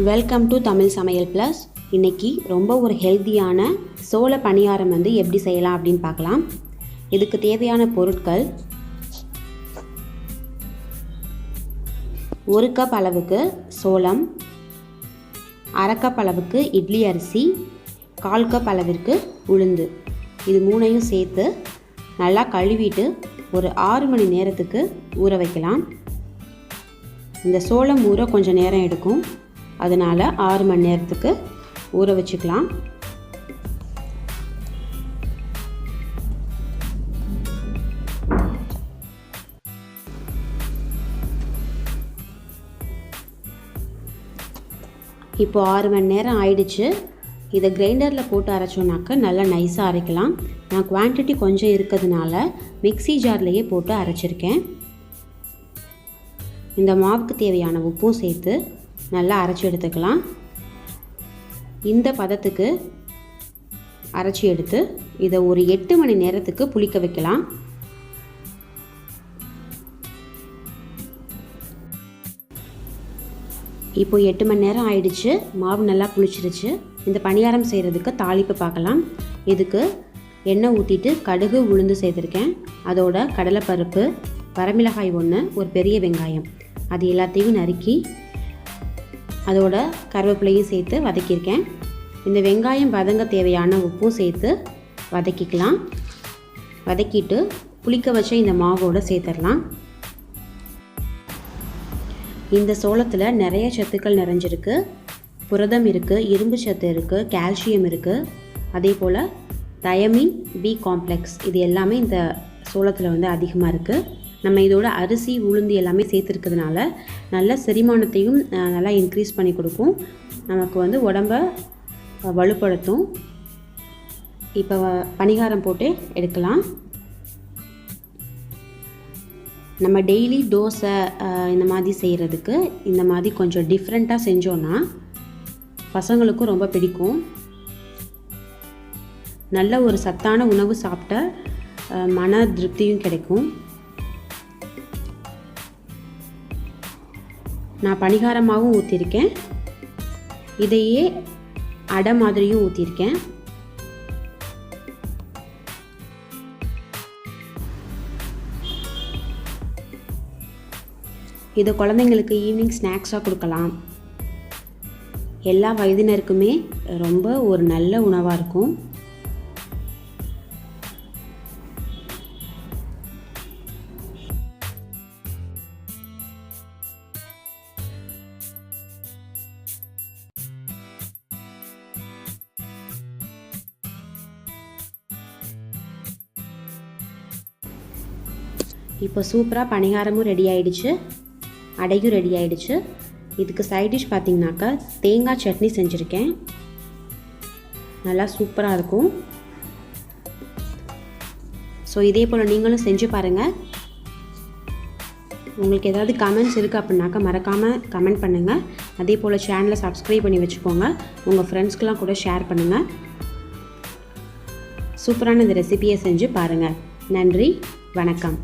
Welcome to Tamil சமையல் plus. இன்றைக்கி ரொம்ப ஒரு ஹெல்த்தியான சோள பணியாரம் எப்படி செய்யலாம் அப்படின்னு பார்க்கலாம். இதுக்கு தேவையான பொருட்கள் 1 கப் அளவுக்கு சோளம், 1/2 கப் அளவுக்கு இட்லி அரிசி, 1/4 கப் அளவிற்கு உளுந்து. இது 3ஐயும் சேர்த்து நல்லா கழுவிட்டு ஒரு 6 மணி நேரத்துக்கு ஊற வைக்கலாம். இந்த சோளம் ஊற கொஞ்சம் நேரம் எடுக்கும், அதனால் 6 மணி நேரத்துக்கு ஊற வச்சுக்கலாம். இப்போ 6 மணி நேரம் ஆயிடுச்சு. இதை கிரைண்டரில் போட்டு அரைச்சோன்னாக்க நல்லா நைஸாக அரைக்கலாம். நான் குவான்டிட்டி கொஞ்சம் இருக்கிறதுனால மிக்ஸி ஜார்லேயே போட்டு அரைச்சிருக்கேன். இந்த மாவுக்கு தேவையான உப்பும் சேர்த்து நல்லா அரைச்சி எடுத்துக்கலாம். இந்த பதத்துக்கு அரைச்சி எடுத்து இதை ஒரு 8 மணி நேரத்துக்கு புளிக்க வைக்கலாம். இப்போ 8 மணி நேரம் ஆயிடுச்சு. மாவு நல்லா புளிச்சிருச்சு. இந்த பணியாரம் செய்கிறதுக்கு தாளிப்பு பார்க்கலாம். இதுக்கு எண்ணெய் ஊற்றிட்டு கடுகு உளுந்து சேர்த்துருக்கேன். அதோட கடலைப்பருப்பு, வரமிளகாய் 1, ஒரு பெரிய வெங்காயம், அது எல்லாத்தையும் நறுக்கி அதோட கருவேப்பிலையும் சேர்த்து வதக்கியிருக்கேன். இந்த வெங்காயம் வதங்க தேவையான உப்பும் சேர்த்து வதக்கிக்கலாம். வதக்கிட்டு புளிக்க வச்ச இந்த மாவோடு சேர்த்துடலாம். இந்த சோளத்தில் நிறைய சத்துக்கள் நிறைஞ்சிருக்கு. புரதம் இருக்குது, இரும்பு சத்து இருக்குது, கால்சியம் இருக்குது, அதே போல் தயமின், பி காம்ப்ளெக்ஸ், இது எல்லாமே இந்த சோளத்தில் அதிகமாக இருக்குது. நம்ம இதோட அரிசி, உளுந்து எல்லாமே சேர்த்துருக்கிறதுனால நல்ல செரிமானத்தையும் நல்லா இன்க்ரீஸ் பண்ணி கொடுக்கும். நமக்கு உடம்பை வலுப்படுத்தும். இப்போ பணிகாரம் போட்டு எடுக்கலாம். நம்ம டெய்லி தோசை இந்த மாதிரி செய்கிறதுக்கு இந்த மாதிரி கொஞ்சம் டிஃப்ரெண்ட்டாக செஞ்சோன்னா பசங்களுக்கும் ரொம்ப பிடிக்கும். நல்ல ஒரு சத்தான உணவு சாப்பிட்ட மன திருப்தியும் கிடைக்கும். நான் பணிகாரமாகவும் ஊற்றிருக்கேன், இதையே அடை மாதிரியும் ஊற்றிருக்கேன். இதை குழந்தைங்களுக்கு ஈவினிங் ஸ்நாக்ஸாக கொடுக்கலாம். எல்லா வயதினருக்குமே ரொம்ப ஒரு நல்ல உணவாக இருக்கும். இப்போ சூப்பராக பணிகாரமும் ரெடி ஆகிடுச்சு, அடையும் ரெடி ஆகிடுச்சு. இதுக்கு சைட் டிஷ் பார்த்திங்கனாக்கா தேங்காய் சட்னி செஞ்சுருக்கேன். நல்லா சூப்பராக இருக்கும். ஸோ இதே போல் நீங்களும் செஞ்சு பாருங்கள். உங்களுக்கு ஏதாவது கமெண்ட்ஸ் இருக்குது அப்படின்னாக்கா மறக்காமல் கமெண்ட் பண்ணுங்கள். அதே போல் சேனலை சப்ஸ்கிரைப் பண்ணி வச்சுக்கோங்க. உங்கள் ஃப்ரெண்ட்ஸ்க்கெலாம் கூட ஷேர் பண்ணுங்கள். சூப்பரான இந்த ரெசிபியை செஞ்சு பாருங்கள். நன்றி, வணக்கம்.